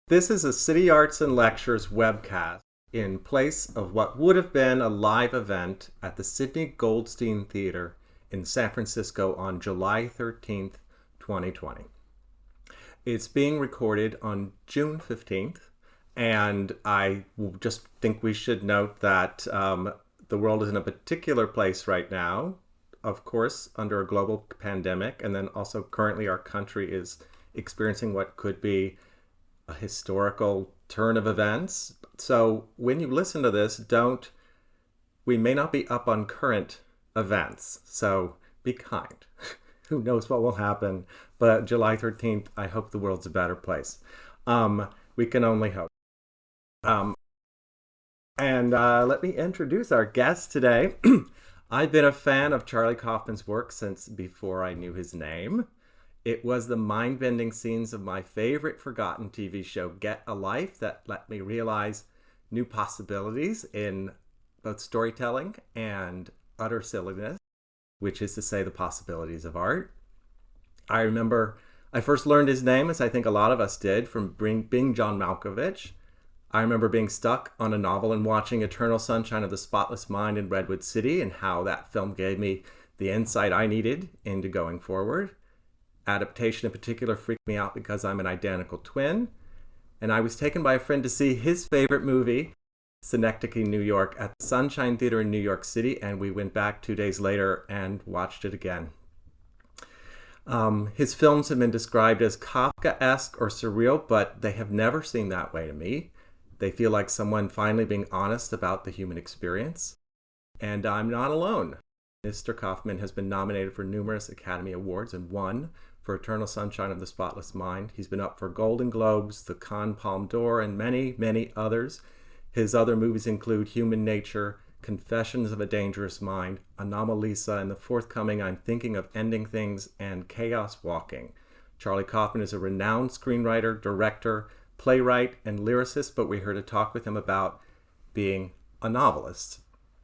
This is a City Arts and Lectures webcast in place of what would have been a live event at the Sidney Goldstein Theater in San Francisco on July 13th, 2020. It's being recorded on June 15th, and I just think we should note that the world is in a particular place right now, of course, under a global pandemic, and then also currently our country is experiencing what could be a historical turn of events. So when you listen to this, we may not be up on current events, so be kind. Who knows what will happen, but July 13th, I hope the world's a better place. We can only hope. Let me introduce our guest today. I've been a fan of Charlie Kaufman's work since before I knew his name. It was the mind-bending scenes of my favorite forgotten TV show, Get a Life, that let me realize new possibilities in both storytelling and utter silliness, which is to say the possibilities of art. I remember I first learned his name, as I think a lot of us did, from Being John Malkovich. I remember being stuck on a novel and watching Eternal Sunshine of the Spotless Mind in Redwood City, and how that film gave me the insight I needed into going forward. Adaptation in particular freaked me out because I'm an identical twin. And I was taken by a friend to see his favorite movie, Synecdoche, New York, at the Sunshine Theater in New York City, and we went back 2 days later and watched it again. His films have been described as Kafkaesque or surreal, but they have never seemed that way to me. They feel like someone finally being honest about the human experience. And I'm not alone. Mr. Kaufman has been nominated for numerous Academy Awards and won for Eternal Sunshine of the Spotless Mind. He's been up for Golden Globes, the Cannes Palme d'Or, and many, many others. His other movies include Human Nature, Confessions of a Dangerous Mind, Anomalisa, and the forthcoming I'm Thinking of Ending Things, and Chaos Walking. Charlie Kaufman is a renowned screenwriter, director, playwright, and lyricist, but we're here to talk with him about being a novelist.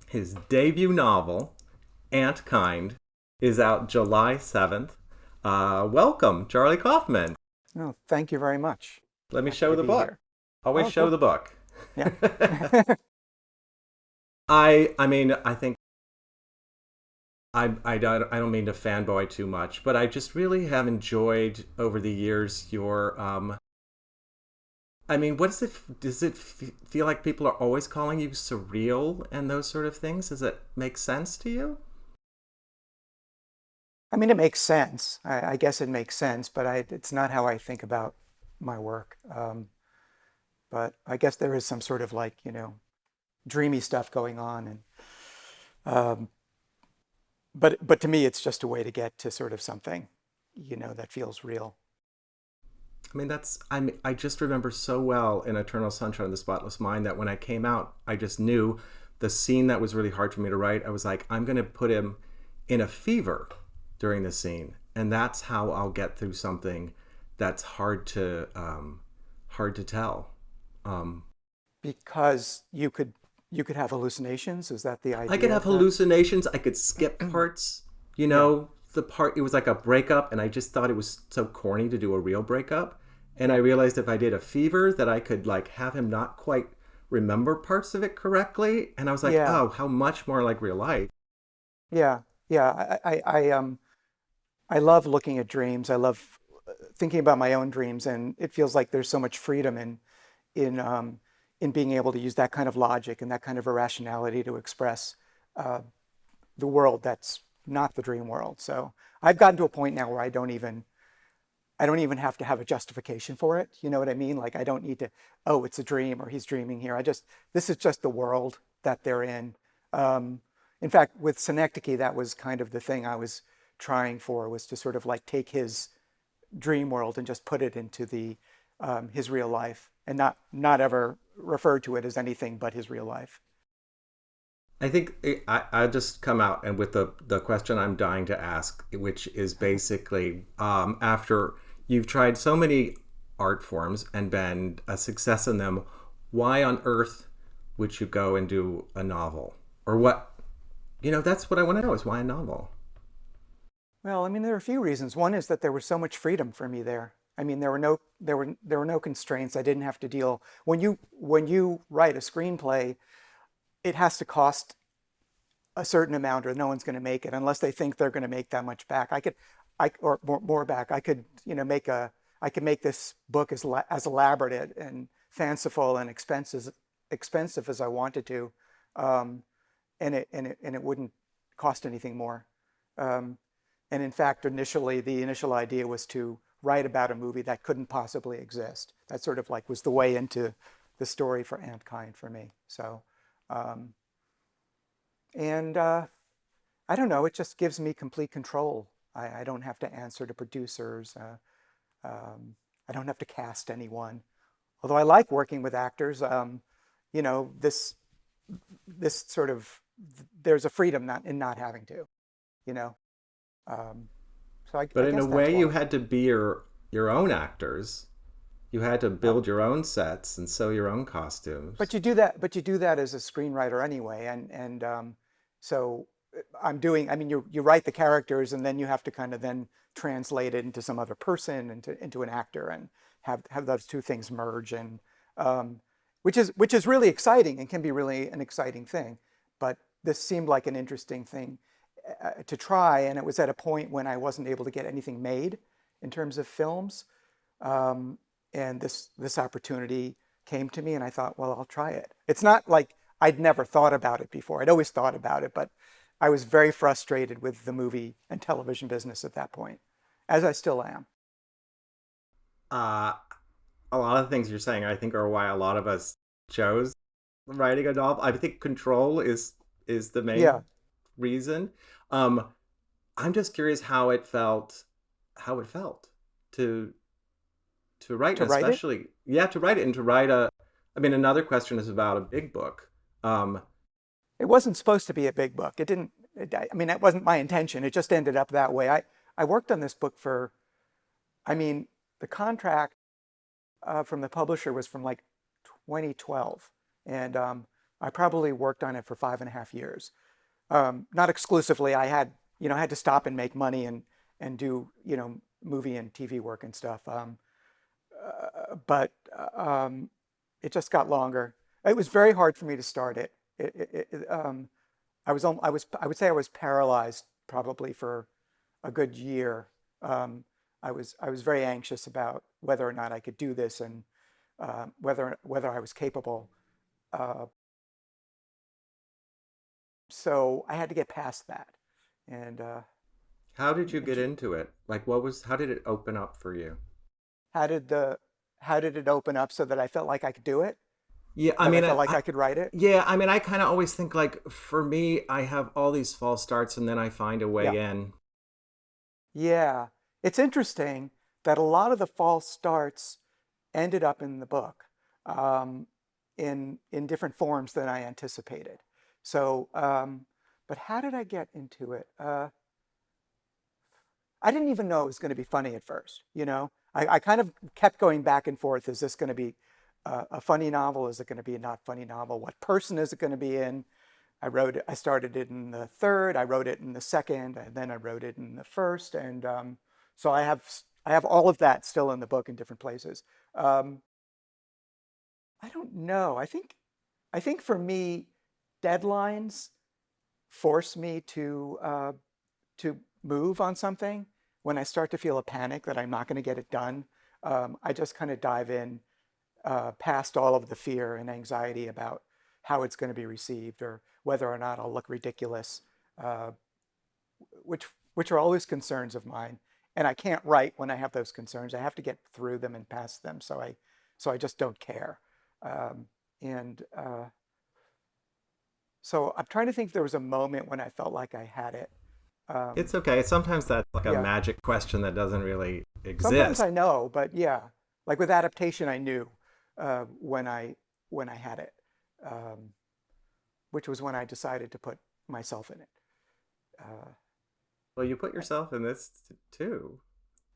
His debut novel, Antkind, is out July 7th. Welcome, Charlie Kaufman. Oh, thank you very much. Let me show the book. Here. Always show the book. Yeah. I think I don't mean to fanboy too much, but I just really have enjoyed over the years your does it feel like people are always calling you surreal and those sort of things? Does it make sense to you? I mean, it makes sense. I guess it makes sense, but it's not how I think about my work. But I guess there is some sort of dreamy stuff going on, and but to me, it's just a way to get to sort of something, that feels real. I just remember so well in Eternal Sunshine of the Spotless Mind that when I came out, I just knew the scene that was really hard for me to write. I was like, I'm going to put him in a fever during the scene, and that's how I'll get through something that's hard to tell. Because you could have hallucinations. Is that the idea? I could have hallucinations. I could skip parts. The part, it was like a breakup, and I just thought it was so corny to do a real breakup. And I realized if I did a fever that I could have him not quite remember parts of it correctly. And I was like, oh, how much more like real life. Yeah. I love looking at dreams. I love thinking about my own dreams, and it feels like there's so much freedom in being able to use that kind of logic and that kind of irrationality to express the world that's not the dream world. So I've gotten to a point now where I don't even have to have a justification for it. You know what I mean? Like, I don't need to, it's a dream or he's dreaming here. This is just the world that they're in. In fact, with Synecdoche, that was kind of the thing I was trying for, was to sort of take his dream world and just put it into his real life, and not ever refer to it as anything but his real life. I think I'll just come out and with the question I'm dying to ask, which is basically, after you've tried so many art forms and been a success in them, why on earth would you go and do a novel? Or what, that's what I want to know, is why a novel? Well, there are a few reasons. One is that there was so much freedom for me there. There were there were no constraints. I didn't have to deal when you write a screenplay, it has to cost a certain amount or no one's going to make it unless they think they're going to make that much back. Or more back. I could, I could make this book as elaborate and fanciful and expensive as I wanted to, and it wouldn't cost anything more. And in fact, the initial idea was to write about a movie that couldn't possibly exist. That sort of like was the way into the story for Antkind for me. So, and I don't know, it just gives me complete control. I don't have to answer to producers. I don't have to cast anyone. Although I like working with actors, this sort of, there's a freedom in not having to, you know. So But I in a guess that's way, you why. had to be your own actors. You had to Uh, build your own sets and sew your own but costumes. you do that. But you do that as a screenwriter anyway, and so I mean, you write the characters, and then you have to kind of then translate it into some other person, into an actor, and have those two things merge, and um, which is really exciting and can be really an exciting thing. But this seemed like an interesting thing to try, and it was at a point when I wasn't able to get anything made in terms of films. Um, and this opportunity came to me, and I thought, well, I'll try it. It's not like I'd never thought about it before. I'd always thought about it, but I was very frustrated with the movie and television business at that point, as I still am. Uh, a lot of things you're saying, I think, are why a lot of us chose writing a novel. I think control is the Yeah, main reason. Um, I'm just curious how it felt to write, to and write it. especially to write it and to write a. I mean, another question is about a big book. Um, It wasn't supposed to be a big book. It didn't. I mean, that wasn't my intention. It just ended up that way. I worked on this book for. I mean, the contract from the publisher was from like 2012, and I probably worked on it for 5.5 years. Not exclusively. I had to stop and make money and do movie and TV work and stuff. But it just got longer. It was very hard for me to start it. I would say I was paralyzed probably for a good year. I was very anxious about whether or not I could do this and whether I was capable. Uh, so I had to get past that. And how did you get into it? Like, how did it open up for you? how did the how did it open up so that I felt like I could do it? Yeah, I That I mean, felt like I could write it? yeah, I mean, I kind of always think like for me, I have all these false starts and then I find a Yeah. way in. Yeah. It's interesting that a lot of the false starts ended up in the book um, in different forms than I anticipated. So, but how did I get into it? I didn't even know it was going to be funny at first. I kind of kept going back and forth. Is this going to be a funny novel? Is it going to be a not funny novel? What person is it going to be in? I started it in the third, I wrote it in the second, and then I wrote it in the first. And so I have all of that still in the book in different places. Um, I don't know. I think for me, deadlines force me to move on something. When I start to feel a panic that I'm not going to get it done, I just kind of dive in past all of the fear and anxiety about how it's going to be received or whether or not I'll look ridiculous, uh, which are always concerns of mine. And I can't write when I have those concerns. I have to get through them and past them. So I just don't care. And so I'm trying to think if there was a moment when I felt like I had it. It's Um, okay. Sometimes that's like a yeah. magic question that doesn't really Sometimes exist. I know, but yeah, like with adaptation, I knew uh, when I when I had it, um, which was when I decided to put myself in it. Uh, Well, you put yourself in this too.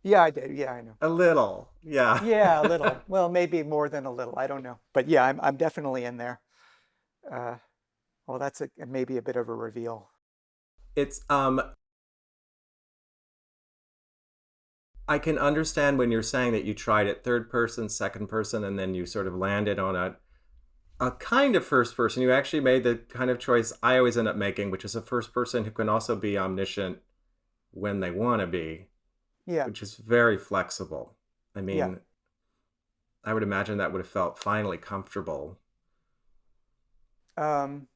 yeah, I did. Yeah, I know. A little. Yeah. Yeah, a little. Well, maybe more than a little. I don't know. But yeah, I'm definitely in there. Uh, well, that's maybe a bit of a reveal. It's I can understand when you're saying that you tried it third person, second person, and then you sort of landed on a kind of first person. You actually made the kind of choice I always end up making, which is a first person who can also be omniscient when they want to be, Yeah, which is very flexible. I yeah. mean, I would imagine that would have felt finally comfortable. Um,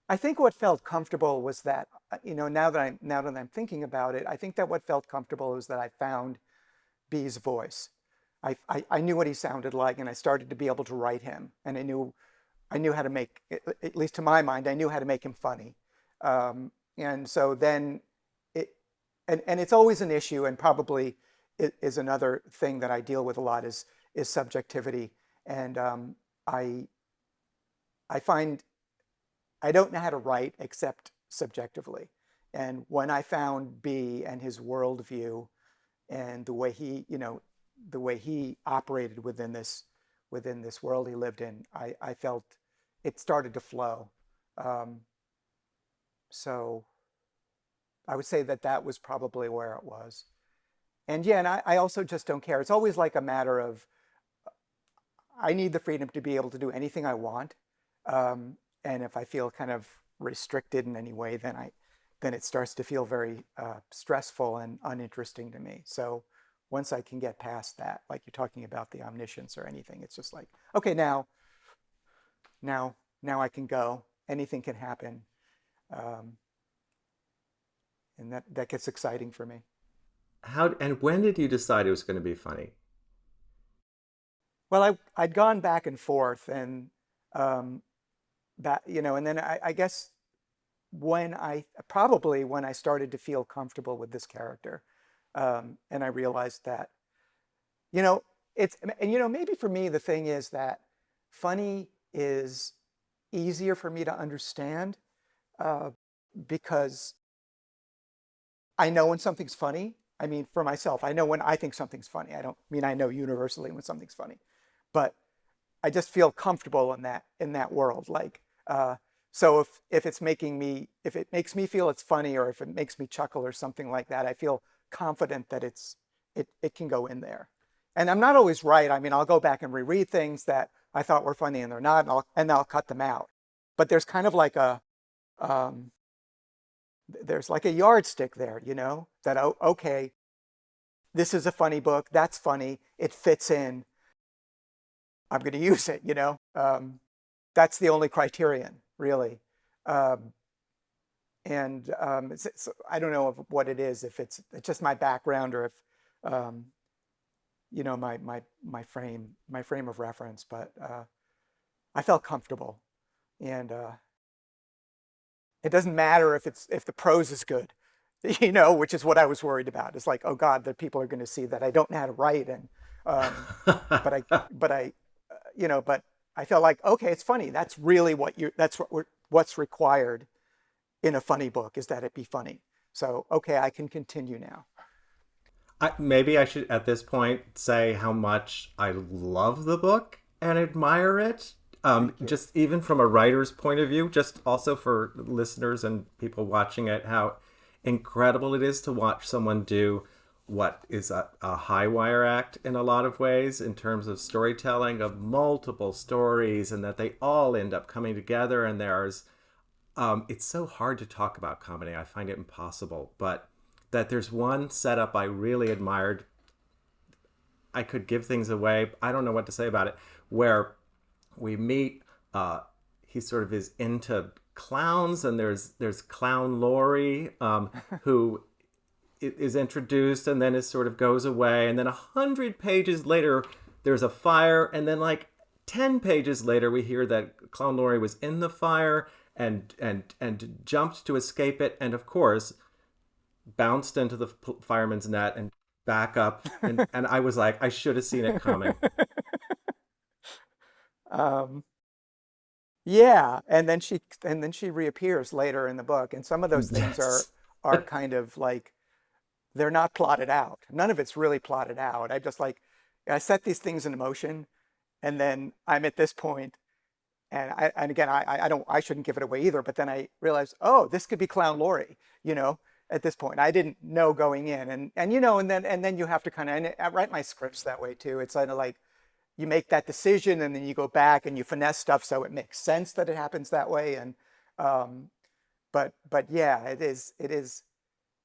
I think what felt comfortable was that, now that I'm thinking about it, I think that what felt comfortable was that I found B's voice. I knew what he sounded like, and I started to be able to write him, and I knew how to make, at least to my mind, I knew how to make him funny. And so then it, and it's always an issue, and probably it is another thing that I deal with a lot is subjectivity. And I I find I don't know how to write except subjectively. And when I found B and his worldview and the way he operated within this world he lived in, I felt it started to flow. Um, so I would say that that was probably where it was. And yeah, and I also just don't care. It's always like a matter of I need the freedom to be able to do anything I want. And if I feel kind of restricted in any way, then it starts to feel very stressful and uninteresting to me. So once I can get past that, like you're talking about the omniscience or anything, it's just like, okay, now I can go. Anything can happen, um, and that gets exciting for me. How and when did you decide it was going to be funny? Well, I'd gone back and forth, and um, and then I guess when I started to feel comfortable with this character, and I realized that you know it's and maybe for me the thing is that funny is easier for me to understand uh, because I know when something's funny. I mean, for myself, I know when I think something's funny. I don't mean I know universally when something's funny, but I just feel comfortable in that world. Like, so if it makes me feel it's funny, or if it makes me chuckle or something like that, I feel confident that it can go in there. And I'm not always right. I mean, I'll go back and reread things that I thought were funny and they're not, and I'll cut them out. But there's kind of like um, there's like a yardstick there, that, oh, okay, this is a funny book. That's funny. It fits in. I'm going to use it, that's the only criterion, really. Um, and I don't know what it is, if it's just my background, or if, um, my frame of reference, but I felt comfortable. And it doesn't matter if the prose is good, which is what I was worried about. It's like, oh God, that people are going to see that I don't know how to write. And but I but I but I felt like, okay, it's funny. That's really what's required in a funny book, is that it be funny. So okay, I can continue now. Maybe I should at this point say how much I love the book and admire it. Thank you. Just even from a writer's point of view, just also for listeners and people watching it, how incredible it is to watch someone do what is a high wire act in a lot of ways in terms of storytelling of multiple stories, and that they all end up coming together. And it's so hard to talk about comedy. I find it impossible, but that there's one setup I really admired. I could give things away. I don't know what to say about it. Where we meet, he sort of is into clowns, and there's clown Laurie, who is introduced and then is sort of goes away, and then 100 pages later there's a fire, and then like 10 pages later we hear that clown Laurie was in the fire and jumped to escape it, and of course bounced into the fireman's net and back up, and I was like, I should have seen it coming. um, yeah, and then she reappears later in the book, and some of those things Yes. are kind of like, they're not plotted out. None of it's really plotted out. I set these things in motion, and then I'm at this point, and again, I shouldn't give it away either. But then I realized, oh, this could be Clown Laurie, at this point. I didn't know going in, and you know, and then you have to kind of, and I write my scripts that way too. It's kind of like you make that decision and then you go back and you finesse stuff so it makes sense that it happens that way. And um, but yeah, it is.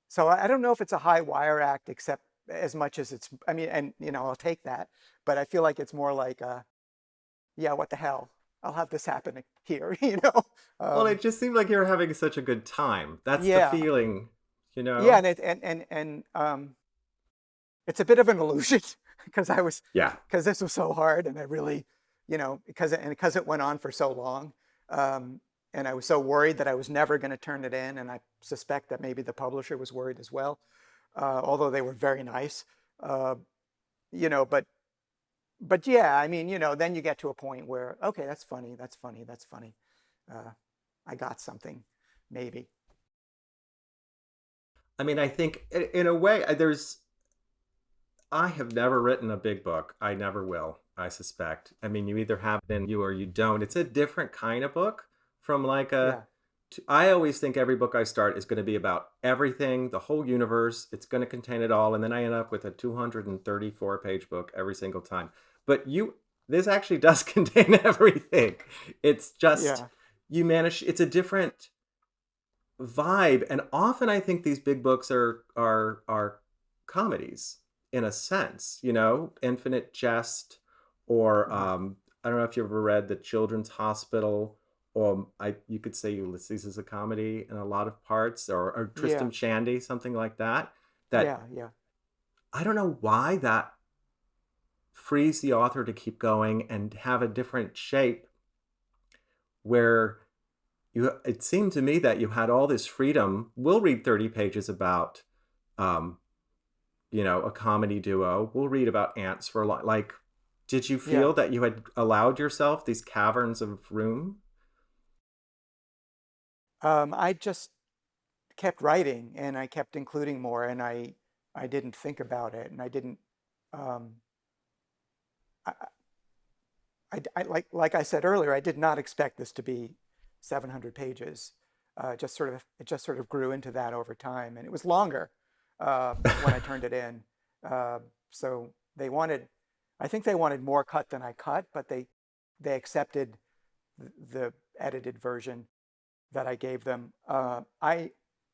So I don't know if it's a high wire act, except as much as it's. I mean, and you know, I'll take that, but I feel like it's more like, yeah, what the hell? I'll have this happen here, you know. Well, Um, it just seemed like you were having such a good time. That's the yeah, feeling, yeah, and it's a bit of an illusion because Yeah. because this was so hard, and I really, you know, because it went on for so long, um, and I was so worried that I was never going to turn it in, and I suspect that maybe the publisher was worried as well, although they were very nice, uh, you know, but yeah, I mean, you know, then you get to a point where, okay, that's funny, that's funny, that's funny, uh, I got something, maybe. I mean, I think in a way, I have never written a big book. I never will, I suspect. I mean, you either have it in you or you don't. It's a different kind of book from like Yeah, I always think every book I start is going to be about everything, the whole universe. It's going to contain it all. And then I end up with a 234-page book every single time. But this actually does contain everything. It's just, yeah, it's a different vibe. And often I think these big books are comedies in a sense, Infinite Jest, or mhm, I don't know if you ever read The Children's Hospital, or you could say Ulysses is a comedy in a lot of parts, or yeah, Tristram Shandy, something like that. That yeah, yeah. I don't know why that frees the author to keep going and have a different shape where it seemed to me that you had all this freedom. We'll read 30 pages about um, a comedy duo. We'll read about ants for a lot. Like, did you Yeah. feel that you had allowed yourself these caverns of room? I just kept writing and I kept including more, and I didn't think about it, and I didn't um, I, like I said earlier, I did not expect this to be 700 pages. It just sort of grew into that over time, and it was longer when I turned it in. Uh, so they wanted, I think they wanted more cut than I cut, but they accepted the edited version that I gave them.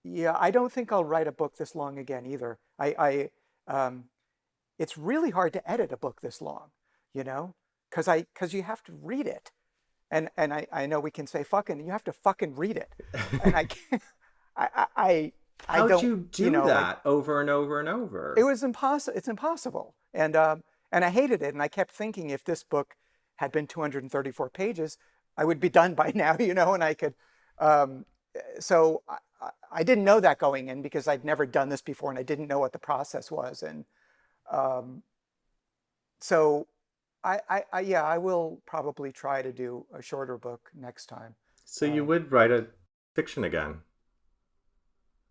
Yeah, I don't think I'll write a book this long again either. It's really hard to edit a book this long, you know, because you have to read it, and I know we can say fucking, you have to fucking read it, and I can't, I How'd don't, you you do know, like that over and over and it over? was impossible. It's impossible, and I hated it, and I kept thinking if this book had been 234 pages, I would be done by now, you know, and I could. Um, so I didn't know that going in because I'd never done this before, and I didn't know what the process was, and um, so yeah, I will probably try to do a shorter book next time. So you Uh, would write a fiction again.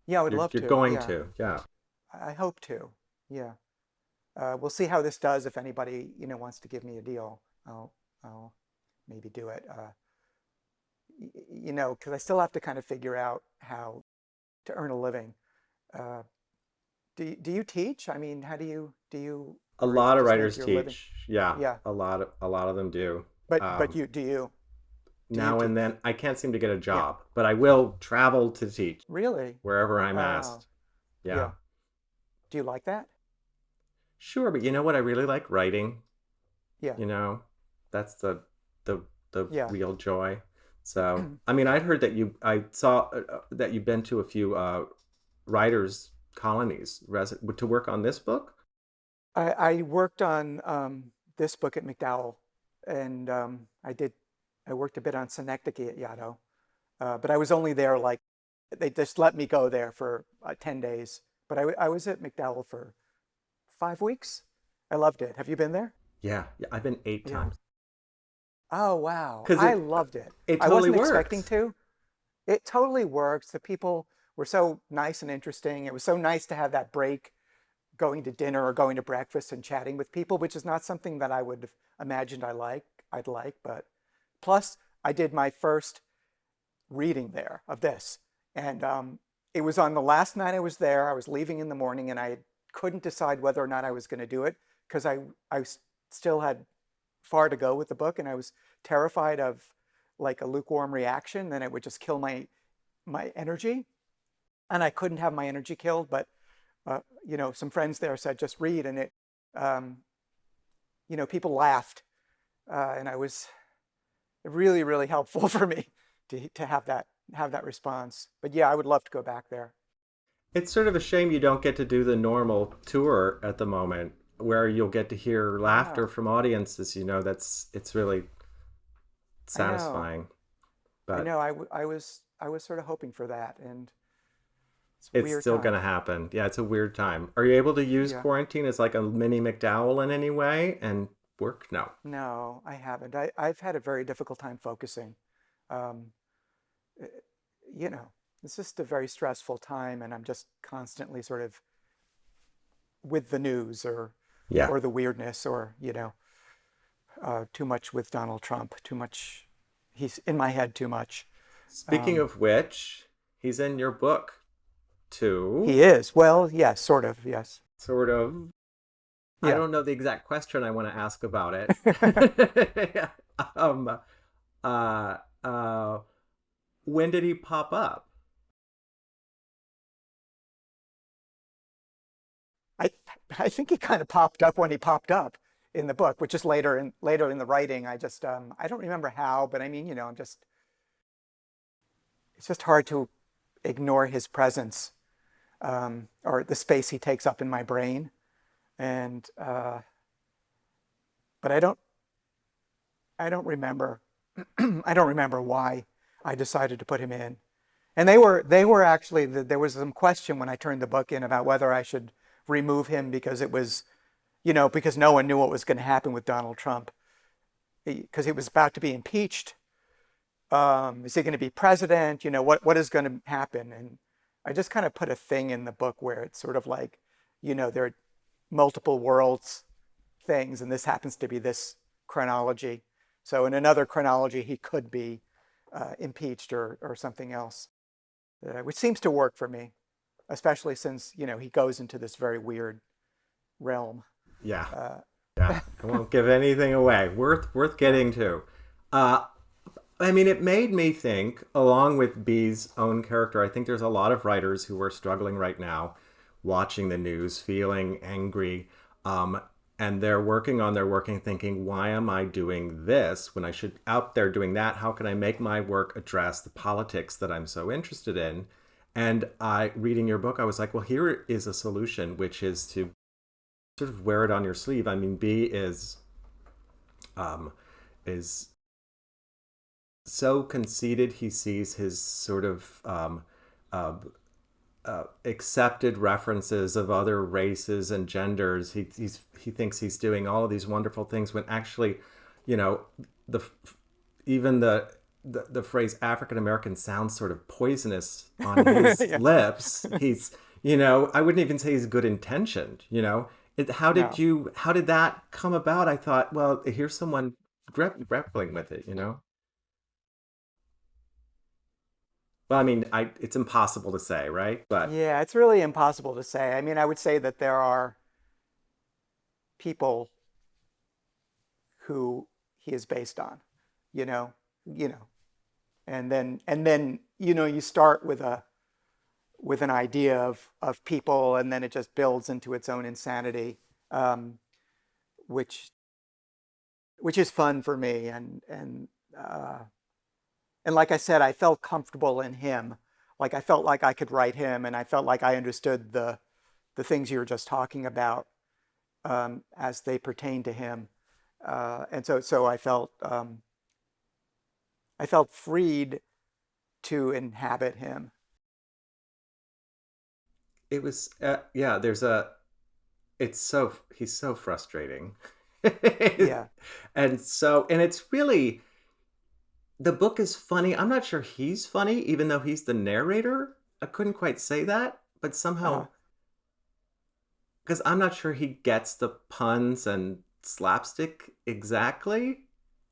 yeah, I would You're love you're to. going Yeah, to, yeah. I hope to. Yeah, we'll see how this does. If anybody, you know, wants to give me a deal, I'll maybe do it. You know, because I still have to kind of figure out how to earn a living. Uh, do you teach? I mean, how do you, A or do lot you of just make writers your living? teach. Yeah, Yeah, a lot of them do. but Um, you do you Now and teach? then, I can't seem to get a Yeah, job, but I will travel to teach really? wherever I'm Wow. asked. Yeah. Yeah. Do you like that? Sure, but you know what? I really like writing. Yeah. You know, that's the the Yeah. real joy. So, I mean, I saw that you've been to a few writers' colonies to work on this book. I worked on this book at McDowell, and I worked a bit on Synecdoche at Yaddo, but I was only there like, they just let me go there for 10 days. But I was at McDowell for 5 weeks. I loved it. Have you been there? Yeah, yeah, I've been eight Yeah. times Oh, wow. because I it loved it. it I totally wasn't expecting works. to. It totally works. The people were so nice and interesting. It was so nice to have that break, going to dinner or going to breakfast and chatting with people, which is not something that I would have imagined I'd like. But plus, I did my first reading there of this, and it was on the last night I was there. I was leaving in the morning, and I couldn't decide whether or not I was going to do it because still had far to go with the book, and I was terrified of like a lukewarm reaction. Then it would just kill my energy, and I couldn't have my energy killed. But some friends there said just read, and it people laughed, and I was really, really helpful for me to have that response. But yeah, I would love to go back there. It's sort of a shame you don't get to do the normal tour at the moment where you'll get to hear laughter Yeah, from audiences. It's really I know. satisfying. I But know. I was sort of hoping for that, and it's a it's weird still going time. to happen. Yeah, it's a weird time. Are you able to use Yeah. quarantine as like a mini McDowell in any way and work? No. No, I haven't. I've had a very difficult time focusing. Um, eh, it's just a very stressful time, and I'm just constantly sort of with the news Yeah. or the weirdness or too much with Donald Trump, too much. He's in my head too much. Speaking Um, of which, he's in your book too. he is. Well, yes, sort of. Yes. Sort of. I Yeah. don't know the exact question I want to ask about it. um, uh, uh, when did he pop up? I I think he kind of popped up when he popped up in the book, which is later in the writing. I don't remember how, but I mean, it's just hard to ignore his presence, or the space he takes up in my brain. And but I don't remember I don't remember why I decided to put him in. And they were actually there was some question when I turned the book in about whether I should remove him because it was because no one knew what was going to happen with Donald Trump because he was about to be impeached. Is he going to be president? What is going to happen? And I just kind of put a thing in the book where it's sort of like, there are multiple worlds things, and this happens to be this chronology. So in another chronology, he could be impeached or something else, which seems to work for me, especially since he goes into this very weird realm. Yeah, Uh, yeah. I won't give anything away. Worth yeah, getting to. Uh, I mean, it made me think, along with B's own character, I think there's a lot of writers who are struggling right now, watching the news, feeling angry, um, and they're working on their work and thinking, why am I doing this when I should out there doing that? How can I make my work address the politics that I'm so interested in? And reading your book, I was like, well, here is a solution, which is to sort of wear it on your sleeve. I mean, B um, is so conceited. He sees his sort of uh, accepted references of other races and genders. He thinks he's doing all of these wonderful things when actually, you know, the even the phrase African American sounds sort of poisonous on his yeah, lips. I wouldn't even say he's good intentioned. no. How did that come about? I thought, well, here's someone grappling with it. Well, I mean, it's impossible to say, right? But Yeah, it's really impossible to say. I mean, I would say that there are people who he is based on, you know, you know, and then you start with an idea of people, and then it just builds into its own insanity, um, which which is fun for me, uh, and like I said, I felt comfortable in him. Like I felt like I could write him, and I felt like I understood the things you were just talking about, as they pertain to him, and so I felt freed to inhabit him. it was, yeah. He's so frustrating, Yeah. and it's really the book is funny. I'm not sure he's funny, even though he's the narrator. I couldn't quite say that, but Uh, somehow, because I'm not sure he gets the puns and slapstick exactly,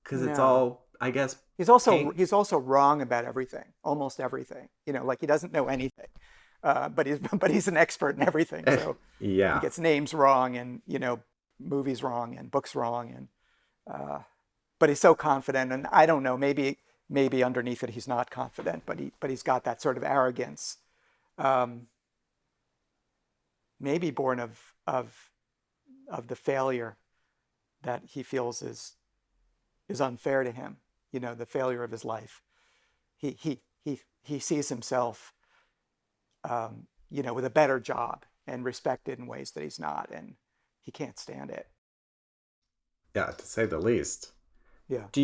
because it's no. all, I guess, He's also paint. he's also wrong about everything, almost everything. Like he doesn't know anything. but he's an expert in everything. So he Yeah. gets names wrong, and movies wrong, and books wrong, and but he's so confident. And I don't know, maybe underneath it he's not confident, but he's got that sort of arrogance, um, maybe born of the failure that he feels is unfair to him. The failure of his life. He sees himself, with a better job and respected in ways that he's not, and he can't stand it. Yeah, to say the least. Yeah. Do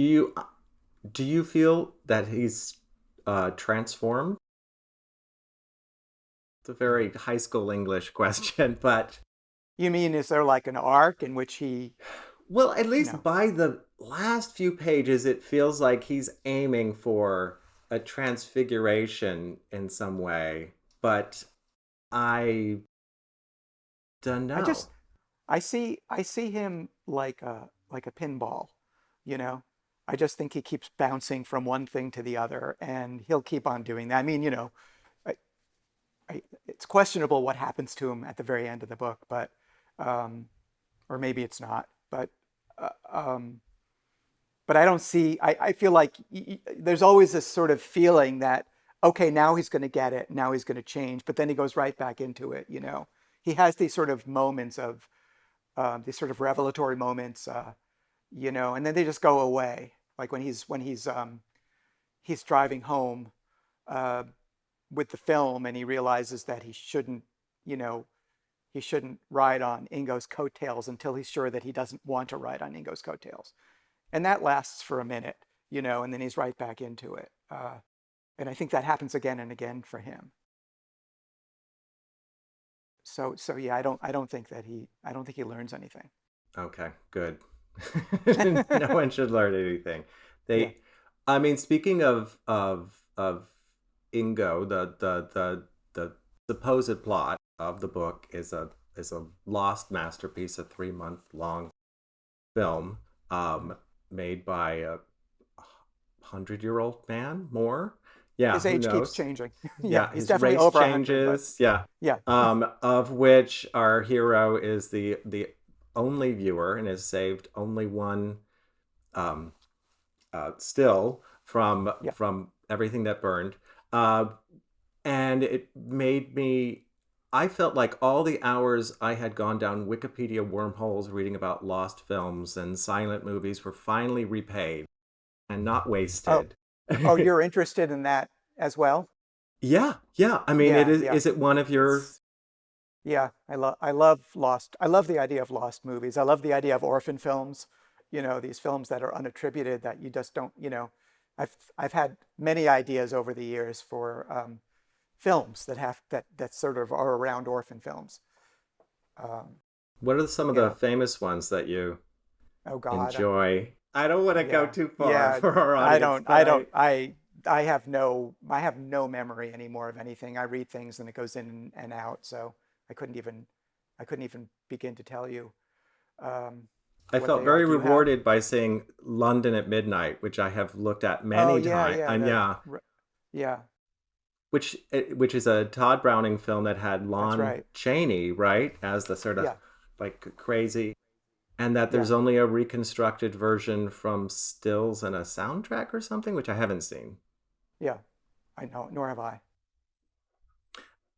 you feel that he's transformed? It's a very high school English question, but You mean, is there like an arc in which he, well, at you least know, by the last few pages, it feels like he's aiming for a transfiguration in some way. But I don't I know. just I see him like a pinball, you know. I just think he keeps bouncing from one thing to the other, and he'll keep on doing that. I mean, I, it's questionable what happens to him at the very end of the book, but um, or maybe it's not. Uh, um, but I don't see. I feel like there's always this sort of feeling that okay, now he's going to get it, now he's going to change, but then he goes right back into it. He has these sort of moments of these sort of revelatory moments, and then they just go away. Like when he's driving home uh, with the film, and he realizes that you know, he shouldn't ride on Ingo's coattails until he's sure that he doesn't want to ride on Ingo's coattails, and that lasts for a minute, and then he's right back into it. And I think that happens again and again for him. So yeah, I don't think he learns anything. Okay, good. No one should learn anything. Yeah. They, I mean, speaking of Ingo, the supposed plot of the book is a lost masterpiece, a 3 month long film, made by a 100-year-old man, more. Yeah, His who age keeps knows? changing. Yeah, Yeah, he's his definitely race over 100, but changes. Yeah, yeah. of which our hero is the only viewer and is saved only one um, still Yeah. from everything that burned. Uh, and it made me. I felt like all the hours I had gone down Wikipedia wormholes reading about lost films and silent movies were finally repaid and not Oh, wasted. oh, you're interested in that as well? Yeah, yeah. I mean, it Yeah, is. yeah. Is it one of your? It's Yeah, I love lost. I love the idea of lost movies. I love the idea of orphan films. These films that are unattributed that you just don't, I've had many ideas over the years for films that sort of are around orphan films. Um, What are some of you the know, famous ones that you oh God, enjoy? I don't want to go yeah, too far yeah. for our I audience, don't, but I don't, I have no memory anymore of anything. I read things and it goes in and out. So I couldn't even, I couldn't even begin to tell you um, I what felt they are. very Do you have? rewarded by seeing London at Midnight, which I have looked at Oh many yeah, times. yeah, And yeah, yeah. which is a Todd Browning film that had That's Lon right. Chaney, right, as the sort of Yeah, like crazy, and that yeah, there's only a reconstructed version from stills and a soundtrack or something, which I haven't seen. yeah. I know. Nor have I.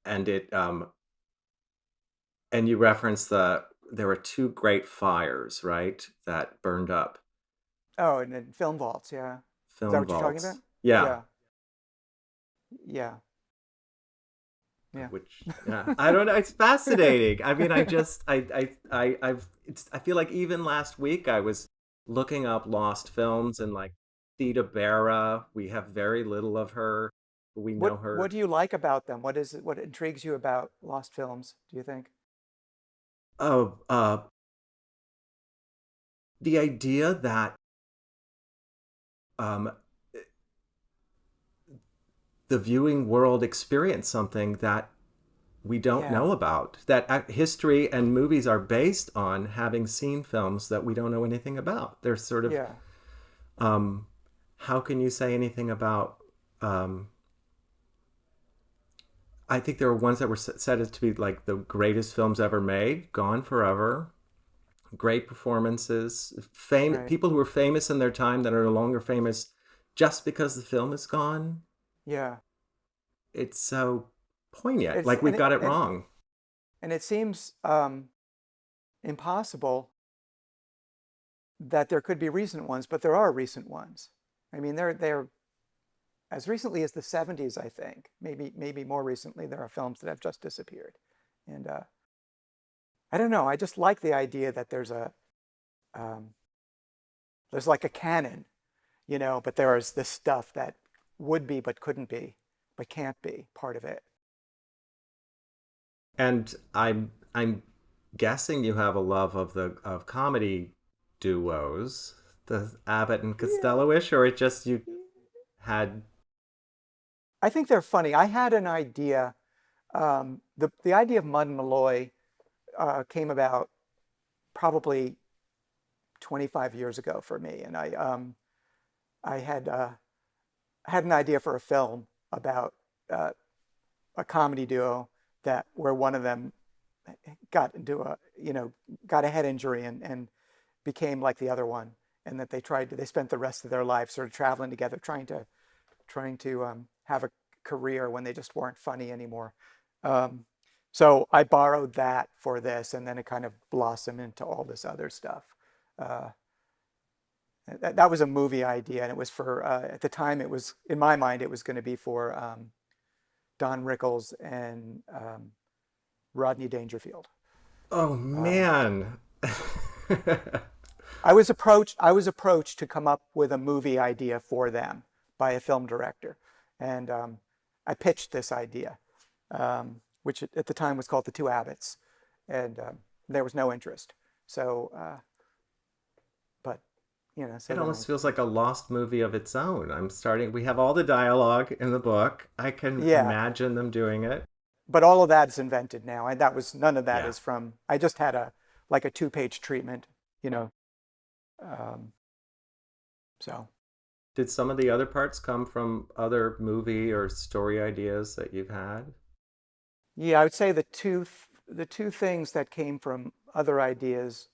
And and you referenced there were two great fires, right, that burned up Oh, and then film vaults. Yeah. Is that film what you're talking about? vaults. Yeah, Yeah, yeah, yeah. which yeah, I don't know. It's fascinating. I mean, I just I feel like even last week I was looking up lost films and like Theda Bara. We have very little of her. We What know What her. do you like about them? What is it? What intrigues you about lost films? Do you think? Oh, the idea that um the viewing world experienced something that we don't Yeah, know about. That history and movies are based on having seen films that we don't know anything about. They're sort of, yeah. um, how can you say anything about? Um, I think there were ones that were said as to be like the greatest films ever made, gone forever. Great performances, Right. people who were famous in their time that are no longer famous just because the film is gone. Yeah. It's so poignant. It's Like we've got it wrong. and it seems impossible that there could be recent ones, but there are recent ones. I mean, they're as recently as the 70s, I think. Maybe more recently, there are films that have just disappeared. And I don't know. I just like the idea that um, there's like a canon, you know, but there is this stuff that would be but couldn't be, but can't be part of it. And I'm guessing you have a love of the of comedy duos, the Abbott and Yeah. Costello-ish, or it just you had. I think they're funny. I had an idea. The idea of Mud and Malloy came about probably 25 years ago for me, and I had an idea for a film about uh, a comedy duo that where one of them got into got a head injury and became like the other one, and that they spent the rest of their lives sort of traveling together, trying to have a career when they just weren't funny anymore. Um, so I borrowed that for this, and then it kind of blossomed into all this other stuff. Uh, that was a movie idea, and it was for at the time it was in my mind it was going to be for Don Rickles and Rodney Dangerfield. Oh Um, man. I was approached to come up with a movie idea for them by a film director, and I pitched this idea, which at the time was called The Two Abbots, and there was no interest. So, but so It then almost feels like a lost movie of its own. We have all the dialogue in the book. I can yeah, imagine them doing it. but all of that is invented now, and that was none of that Yeah. is from. I just had a like a 2-page treatment, you know. Um, so. Did some of the other parts come from other movie or story ideas that you've had? Yeah, I would say the two things that came from other ideas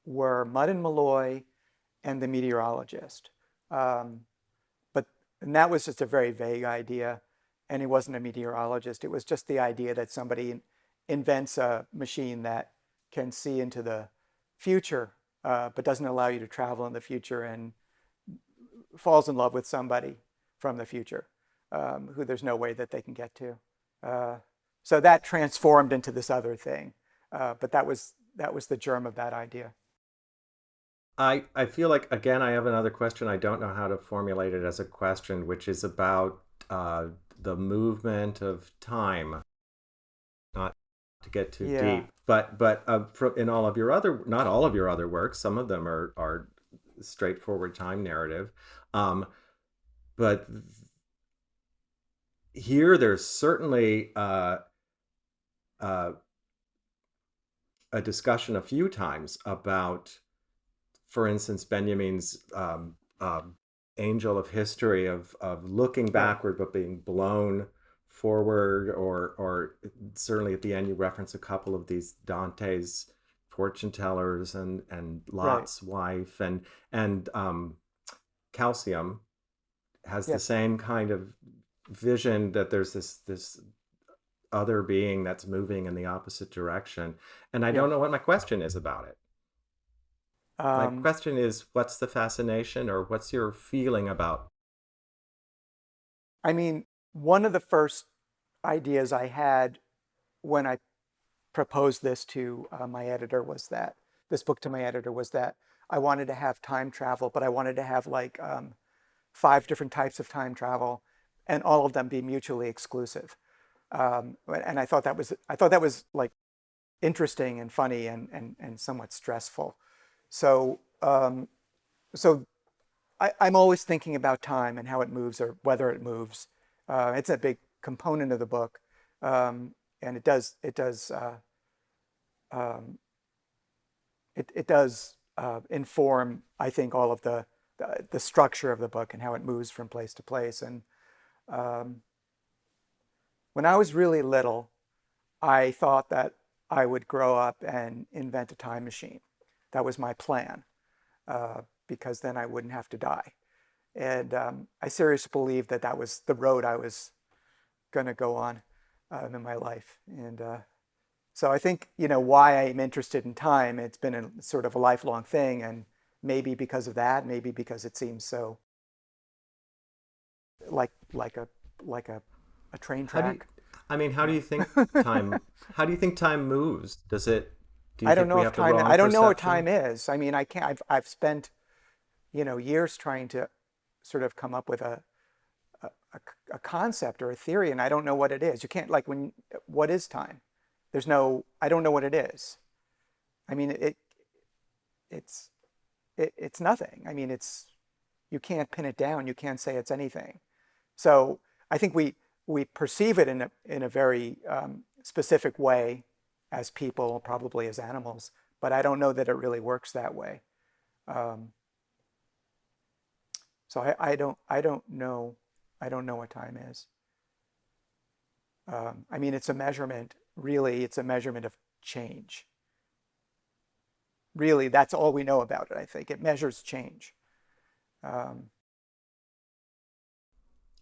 were Mud and Malloy and the meteorologist. Um, but and that was just a very vague idea, and he wasn't a meteorologist. It was just the idea that somebody invents a machine that can see into the future, but doesn't allow you to travel in the future, and falls in love with somebody from the future who there's no way that they can get to. Uh, so that transformed into this other thing, but that was the germ of that idea. I feel like again I have another question. I don't know how to formulate it as a question, which is about the movement of time. Not to get too Yeah, deep, but in all of your other, not all of your other works, some of them are straightforward time narrative, um, but here there's certainly uh, a discussion a few times about, for instance, Benjamin's angel of history of looking right. backward but being blown forward, or certainly at the end you reference a couple of these Dante's fortune tellers and Right. Lot's wife and Calcium has the Yes. same kind of vision that there's this other being that's moving in the opposite direction, and I Yeah. don't know what my question is about it. My Um, question is, what's the fascination, or what's your feeling about? I mean, one of the first ideas I had when I proposed this to my editor was that this book to my editor was that I wanted to have time travel, but I wanted to have like 5 different types of time travel, and all of them be mutually exclusive. And I thought that was like interesting and funny and somewhat stressful. So so I'm always thinking about time and how it moves or whether it moves. It's a big component of the book, and um, it does inform, I think, all of the structure of the book and how it moves from place to place. And um, when I was really little, I thought that I would grow up and invent a time machine. That was my plan, because then I wouldn't have to die. And I seriously believed that that was the road I was going to go on in my life. And so I think, why I'm interested in time, it's been a sort of a lifelong thing. And maybe because of that, maybe because it seems so like a train How do you, track. I mean, how do you think time, how do you think time moves? Do you I don't think know we if have the time, wrong I don't know what perception? time is. I mean, I can't, I've spent, years trying to sort of come up with a, a concept or a theory, and I don't know what it is. You can't, like, what is time? I don't know what it is. I mean, it's, it's nothing. I mean, you can't pin it down. You can't say it's anything. So I think we perceive it in a very specific way as people, probably as animals, but I don't know that it really works that way. Um, so I don't know what time is. I mean, it's a measurement. Really, it's a measurement of change. Really, that's all we know about it. I think it measures change. Um,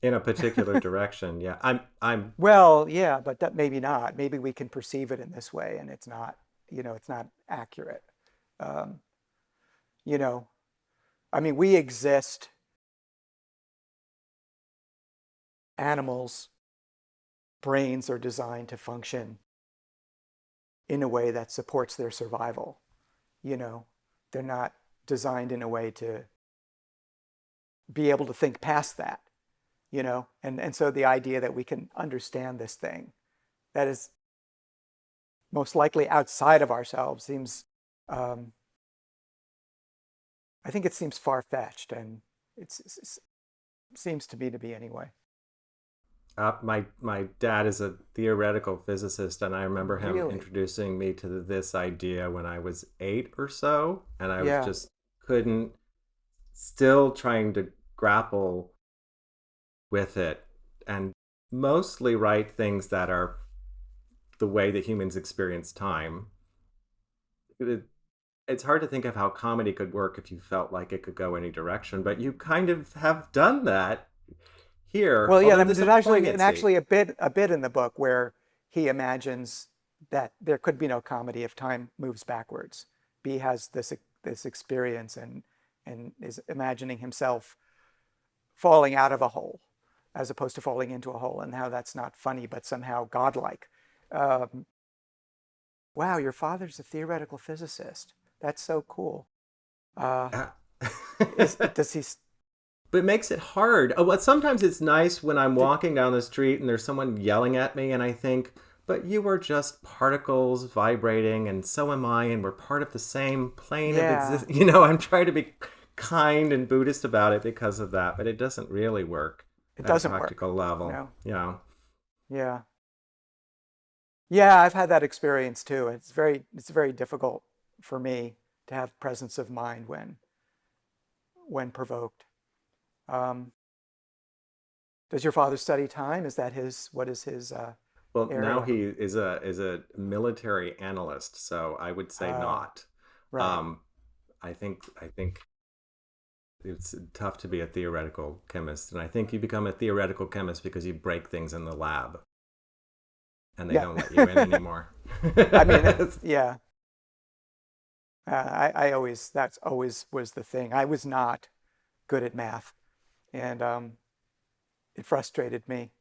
In a particular direction. Yeah. I'm, well, yeah, but that maybe not. Maybe we can perceive it in this way, and it's not. It's not accurate. Um, you know, I mean, we exist. Animals' brains are designed to function in a way that supports their survival. You know, they're not designed in a way to be able to think past that. And so the idea that we can understand this thing that is most likely outside of ourselves seems, um, I think it seems far-fetched, and it seems to be anyway. my dad is a theoretical physicist, and I remember him Really? introducing me to this idea when I was 8 or so, and I was Yeah. just couldn't, still trying to grapple with it, and mostly write things that are the way that humans experience time. It, it's hard to think of how comedy could work if you felt like it could go any direction, but you kind of have done that here, Well, yeah, although I mean, there's a there's actually and poignancy. actually a bit in the book where he imagines that there could be no comedy if time moves backwards. B has this experience and is imagining himself falling out of a hole as opposed to falling into a hole, and how that's not funny but somehow godlike. Um, wow, your father's a theoretical physicist. That's so cool. Uh, Uh, does he? but it makes it hard. Oh, well, sometimes it's nice when I'm walking down the street and there's someone yelling at me, and I think, but you are just particles vibrating, and so am I, and we're part of the same plane of Yeah, existence. I'm trying to be kind and Buddhist about it because of that, but it doesn't really work it at a doesn't work. practical level. No. Yeah. Yeah. Yeah, I've had that experience too. It's very difficult for me to have presence of mind when provoked. Um, does your father study time? Is that what is his Well, now area? he is a military analyst, so I would say Uh, not. right. Um, I think it's tough to be a theoretical chemist, and I think you become a theoretical chemist because you break things in the lab and they Yeah. don't let you in anymore. I mean, yeah. I always that's always was the thing. I was not good at math, and it frustrated me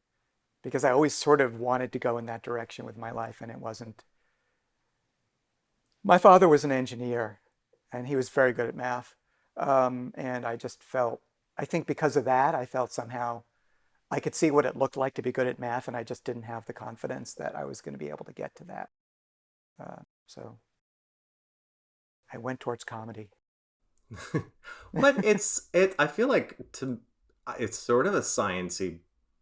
because I always sort of wanted to go in that direction with my life, and it wasn't. My father was an engineer, and he was very good at math. And I just felt, I think because of that, I felt somehow I could see what it looked like to be good at math, and I just didn't have the confidence that I was going to be able to get to that. So I went towards comedy. But I feel like it's sort of a sciencey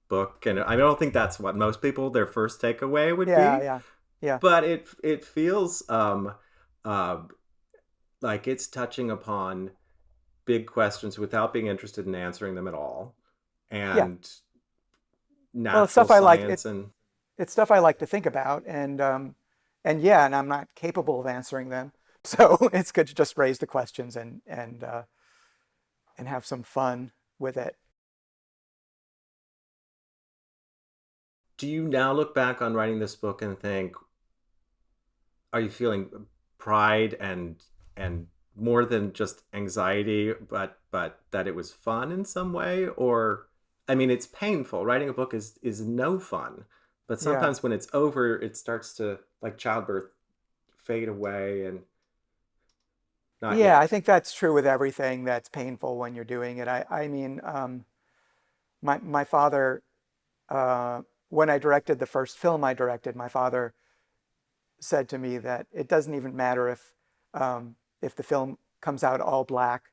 book, and I don't think that's what most people their first takeaway would Yeah, be. yeah, yeah, But it feels uh, like it's touching upon big questions without being interested in answering them at all, yeah. and Well, it's natural stuff I like. science and. it's stuff I like to think about, and yeah, and I'm not capable of answering them, so it's good to just raise the questions and have some fun with it. Do you now look back on writing this book and think, are you feeling pride and more than just anxiety, but that it was fun in some way? Or, I mean, it's painful. Writing a book is no fun, but Yeah. sometimes when it's over, it starts to, like childbirth, fade away and not Yeah, I yet. think that's true with everything that's painful when you're doing it. I mean, my father, when I directed the first film I directed, my father said to me that it doesn't even matter if the film comes out all black,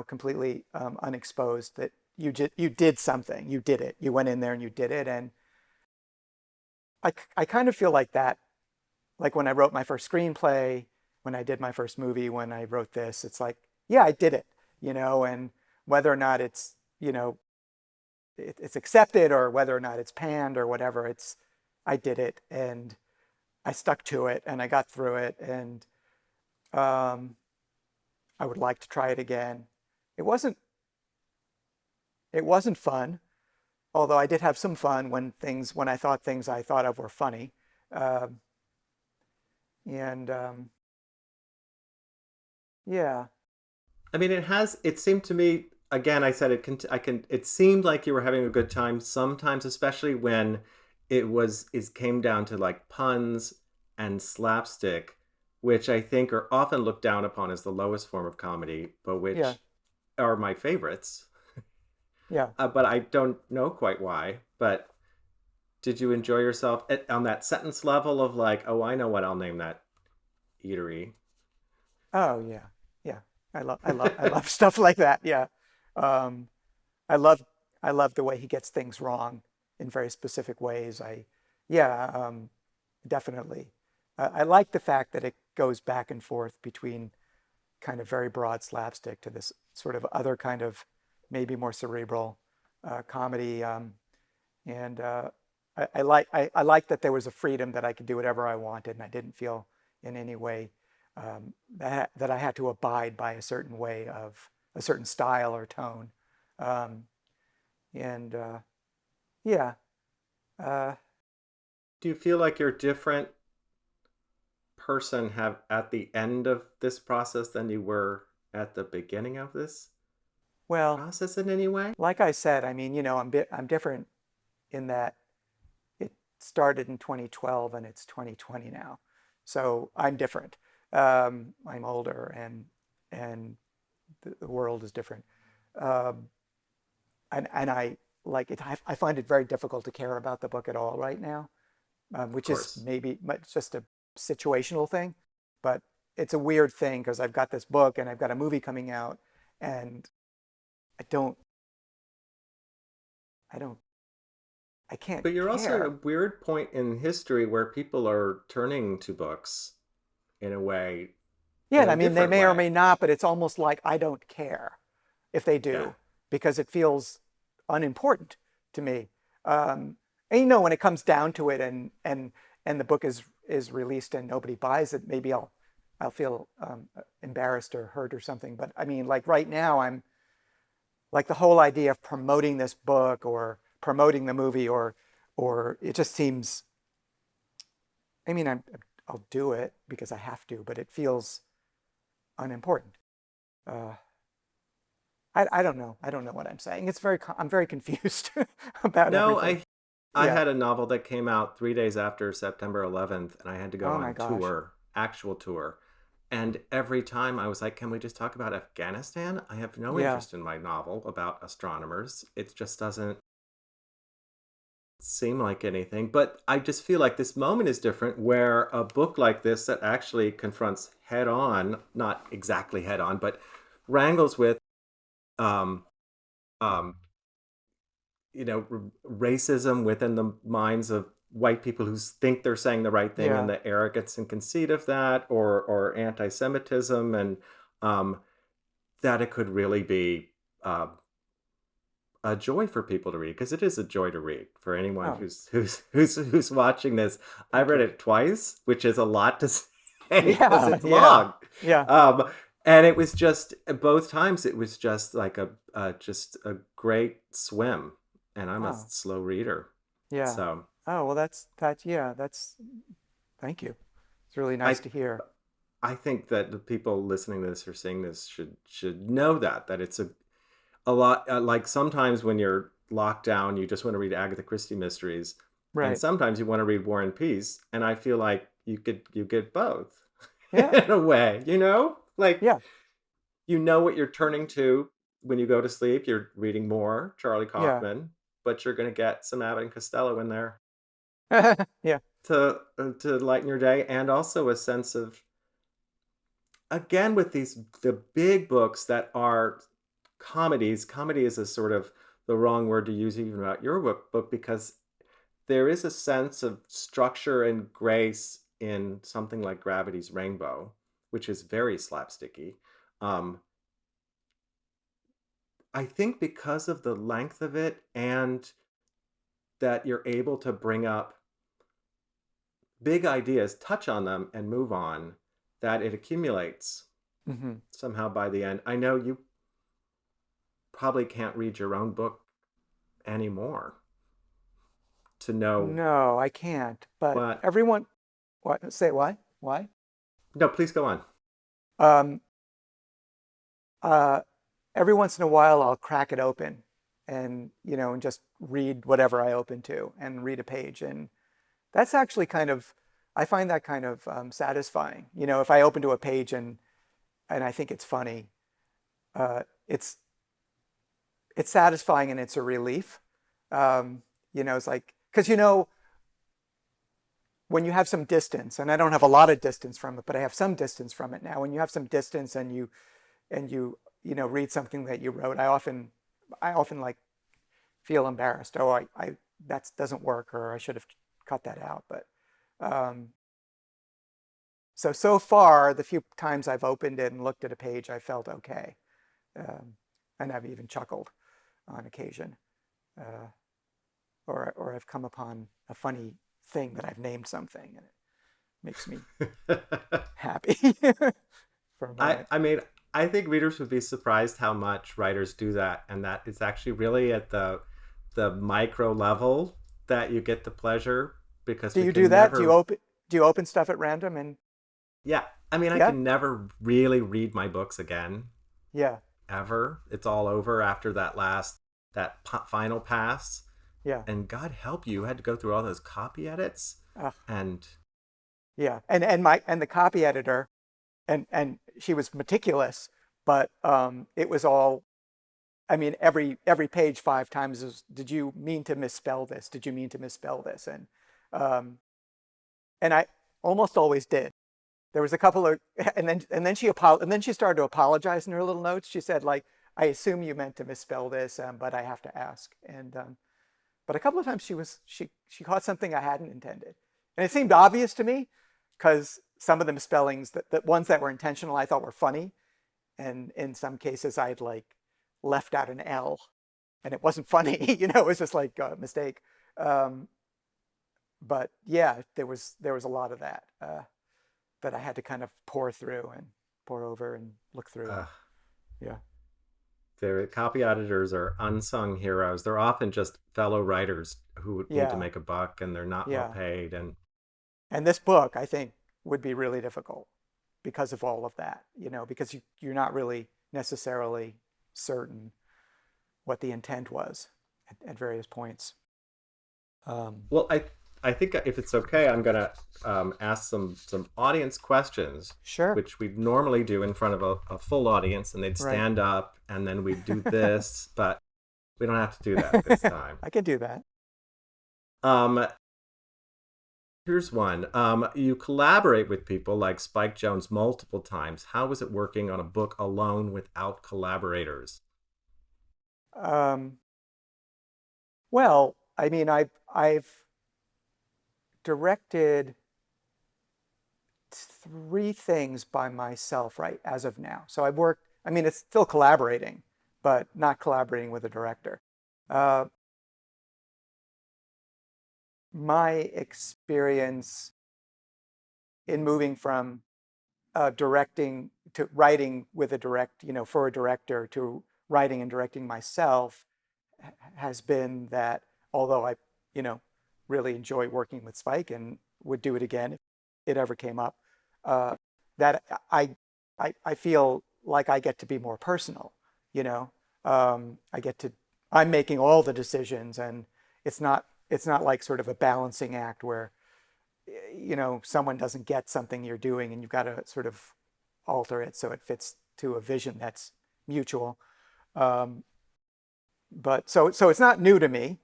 completely unexposed, that you did something, you did it, you went in there and you did it, and I kind of feel like that, like when I wrote my first screenplay, when I did my first movie, when I wrote this, it's like, yeah, I did it, and whether or not it's, it's accepted or whether or not it's panned or whatever, I did it and I stuck to it and I got through it, and um, I would like to try it again. It wasn't it wasn't fun, although I did have some fun when I thought things I thought of were funny, um, and yeah, I mean, it seemed to me, again, I said it seemed like you were having a good time sometimes, especially when it came down to like puns and slapstick, which I think are often looked down upon as the lowest form of comedy, but yeah, which are my favorites. yeah. But I don't know quite why. But did you enjoy yourself on that sentence level of like, oh, I know what I'll name that eatery? Oh yeah, yeah. I love stuff like that. Yeah, um, I love I love the way he gets things wrong in very specific ways. Yeah, definitely. I like the fact that it goes back and forth between kind of very broad slapstick to this sort of other kind of maybe more cerebral comedy. And I like that there was a freedom that I could do whatever I wanted, and I didn't feel in any way that I had to abide by a certain way of a certain style or tone. Um, and yeah, uh, Do you feel like you're a different person have at the end of this process than you were at the beginning of this well, process in any way? like I said, I mean, I'm different in that it started in 2012 and it's 2020 now. So I'm different. I'm older and the world is different. Um, and I like it. I find it very difficult to care about the book at all right now, Of which is course. maybe just a situational thing, but it's a weird thing because I've got this book and I've got a movie coming out, and I don't, I don't, I can't But you're also at a care. weird point in history where people are turning to books in a way, Yeah, in and a I mean, they different may or way. may not, but it's almost like I don't care if they Yeah. do because it feels unimportant to me. And when it comes down to it, and the book is released and nobody buys it, maybe I'll feel embarrassed or hurt or something. But I mean, like right now, I'm like the whole idea of promoting this book or promoting the movie or it just seems. I mean, I'll do it because I have to, but it feels unimportant. Uh, I don't know. I don't know what I'm saying. I'm very confused about No, everything. I Yeah. had a novel that came out 3 days after September 11th, and I had to go Oh my on gosh. tour, actual tour. And every time I was like, can we just talk about Afghanistan? I have no Yeah. interest in my novel about astronomers. It just doesn't seem like anything. But I just feel like this moment is different where a book like this that actually confronts head on, not exactly head on, but wrangles with um, um, racism within the minds of white people who think they're saying the right thing, and Yeah. the arrogance and conceit of that, or anti-Semitism, and um, that it could really be uh, a joy for people to read, because it is a joy to read for anyone Oh, who's watching this. I've thank read you. it twice, which is a lot to say because Yeah, it's yeah, long. yeah. Um, and it was just both times it was just like just a great swim. And I'm a Oh, slow reader, yeah. so Oh, well, yeah, thank you. It's really nice I to hear. I think that the people listening to this or seeing this should know that it's a lot, like sometimes when you're locked down, you just want to read Agatha Christie mysteries, and Right. sometimes you want to read War and Peace, and I feel like you get both Yeah, in a way, like yeah, what you're turning to when you go to sleep. You're reading more Charlie yeah. Kaufman, but you're going to get some Abbott and Costello in there Yeah. to lighten your day, and also a sense of, again, with the big books that are comedies. Comedy is a sort of the wrong word to use even about your book, because there is a sense of structure and grace in something like Gravity's Rainbow, which is very slapsticky. um, I think because of the length of it, and that you're able to bring up big ideas, touch on them, and move on, that it accumulates Hmm. somehow by the end. I know you probably can't read your own book anymore to know No, I can't. But what. everyone, what? Say why? Why? No, please go on. Um, uh, every once in a while, I'll crack it open, and and just read whatever I open to, and read a page, and that's actually I find that kind of satisfying. If I open to a page and I think it's funny, uh, it's it's satisfying and it's a relief. It's like, because when you have some distance, and I don't have a lot of distance from it, but I have some distance from it now. When you have some distance and you read something that you wrote, I often like feel embarrassed. Oh, I that doesn't work, or I should have cut that out. But um, so far, the few times I've opened it and looked at a page, I felt okay, um, and I've even chuckled on occasion, uh, or I've come upon a funny thing that I've named something, and it makes me happy for a I moment. I mean, I think readers would be surprised how much writers do that, and that it's actually really at the micro level that you get the pleasure, because Do we you do can that? never. Do you open stuff at random? And Yeah, I mean, I yeah, can never really read my books again, yeah, ever. It's all over after final pass, yeah. and God help you had to go through all those copy edits, Uh, and yeah, and the copy editor, and she was meticulous, but it was all. I mean, every page 5 times is, did you mean to misspell this? Did you mean to misspell this? Um, and I almost always did. There was a couple of, and then she started to apologize in her little notes. She said, like, I assume you meant to misspell this, but I have to ask. And but a couple of times she caught something I hadn't intended, and it seemed obvious to me, because some of the misspellings, that ones that were intentional, I thought were funny, and in some cases I'd like left out an L, and it wasn't funny. It was just like a mistake. Um, but yeah, there was a lot of that that I had to kind of pour through and pour over and look through, and uh, yeah, the copy editors are unsung heroes. They're often just fellow writers who need to yeah, make a buck, and they're not well yeah. paid. And And this book, I think, would be really difficult because of all of that, because you're not really necessarily certain what the intent was at various points. Um, well, I think if it's okay, I'm gonna ask some audience questions, sure, which we normally do in front of a full audience, and they'd right. stand up, and then we'd do this, but we don't have to do that this time. I can do that. Um, Here's one. You collaborate with people like Spike Jonze multiple times. How was it working on a book alone without collaborators? Um, well, I mean, I've directed 3 things by myself, right, as of now. So I've worked. I mean, it's still collaborating, but not collaborating with a director. Uh, my experience in moving from directing to writing with a direct, for a director to writing and directing myself has been that although I, you know, really enjoy working with Spike and would do it again if it ever came up, uh, that I feel like I get to be more personal, you know. I get to I'm making all the decisions, and it's not like sort of a balancing act where someone doesn't get something you're doing and you've got to sort of alter it so it fits to a vision that's mutual. Um, but so it's not new to me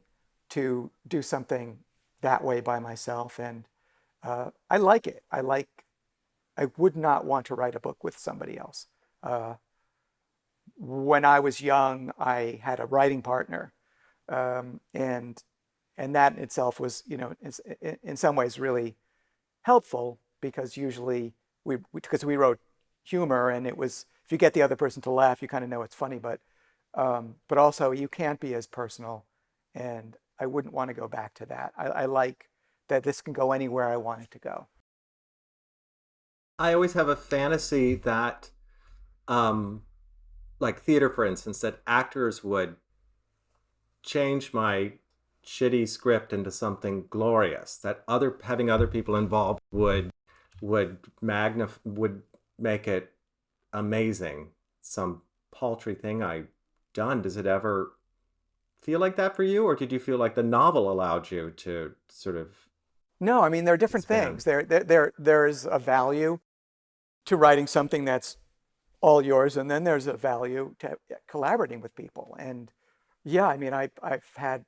to do something that way by myself, and I like it. I would not want to write a book with somebody else. Uh, when I was young, I had a writing partner, and that in itself was, in some ways really helpful because usually because we wrote humor, and it was if you get the other person to laugh, you kind of know it's funny, but also you can't be as personal, and I wouldn't want to go back to that. I like that this can go anywhere I want it to go. I always have a fantasy that, um, like theater, for instance, that actors would change my shitty script into something glorious. That having other people involved would make it amazing. Some paltry thing I done. Does it ever feel like that for you, or did you feel like the novel allowed you to sort of No, I mean, there are different expand? things. There's a value to writing something that's all yours, and then there's a value to collaborating with people. And yeah, I mean, I've had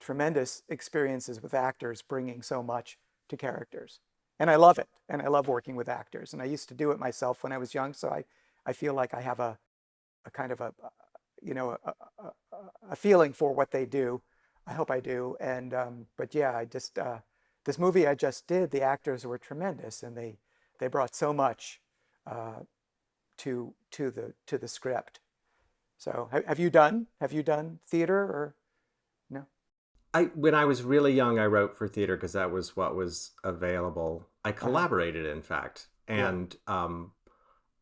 tremendous experiences with actors bringing so much to characters, and I love it. And I love working with actors. And I used to do it myself when I was young, so I feel like I have a kind of a you know a feeling for what they do. I hope I do. And but yeah, I just this movie I just did, the actors were tremendous, and they brought so much uh, to the script. So have you done theater or no? I When I was really young, I wrote for theater because that was what was available. I Uh-huh. collaborated, in fact, Yeah. and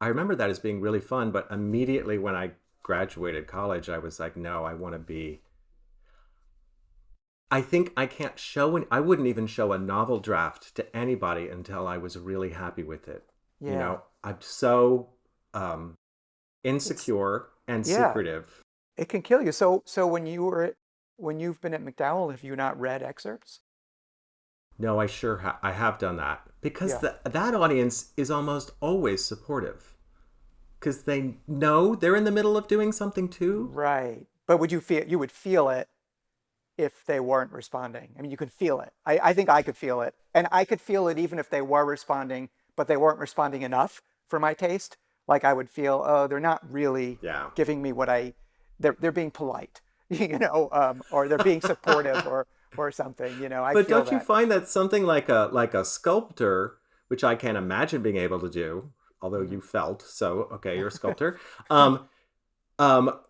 I remember that as being really fun. But immediately when I graduated college, I was like, no, I want to be. I think I can't I wouldn't even show a novel draft to anybody until I was really happy with it. Yeah. I'm so um, It's insecure and yeah, secretive. it can kill you. So when you've been at McDowell, have you not read excerpts? No, I have done that because Yeah. that audience is almost always supportive because they know they're in the middle of doing something too. Right. But you would feel it if they weren't responding. I mean, you could feel it. I think I could feel it. And I could feel it even if they were responding, but they weren't responding enough for my taste. Like I would feel, oh, they're not really Yeah. giving me they're being polite, or they're being supportive or something, I But feel don't you that. find that something like a sculptor, which I can't imagine being able to do, although Mhm. you felt so, okay, you're a sculptor. Um, um,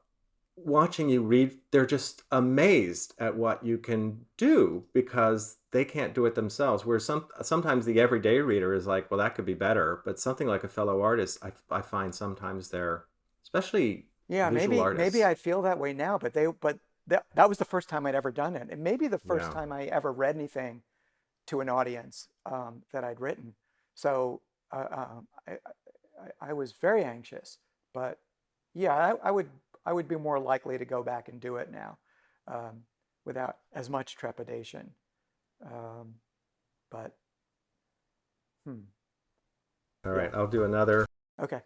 Watching you read, they're just amazed at what you can do because they can't do it themselves. Where sometimes the everyday reader is like, well, that could be better. But something like a fellow artist, I find sometimes they're, especially Yeah, visual maybe artists. I feel that way now, but that was the first time I'd ever done it. And maybe the first Yeah. time I ever read anything to an audience that I'd written. So I was very anxious, but yeah, I would be more likely to go back and do it now um, without as much trepidation. Um, but hmm, All yeah, right, I'll do another. okay.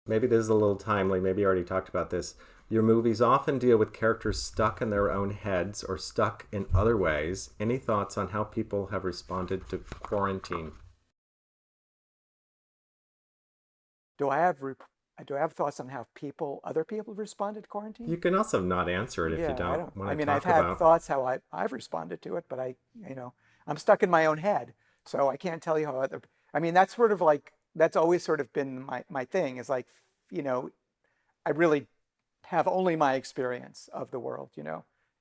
Maybe this is a little timely. Maybe you already talked about this. Your movies often deal with characters stuck in their own heads or stuck in other ways. Any thoughts on how people have responded to quarantine? Do I have thoughts on how other people have responded to You quarantine? can also not answer it if you Yeah, I don't don't. want I to mean, I've talk had about. thoughts how I've responded to it, but I'm stuck in my own head, so I can't tell you how other. I mean, that's sort of like that's always sort of been my thing. Is like, you know, I really have only my experience of the world,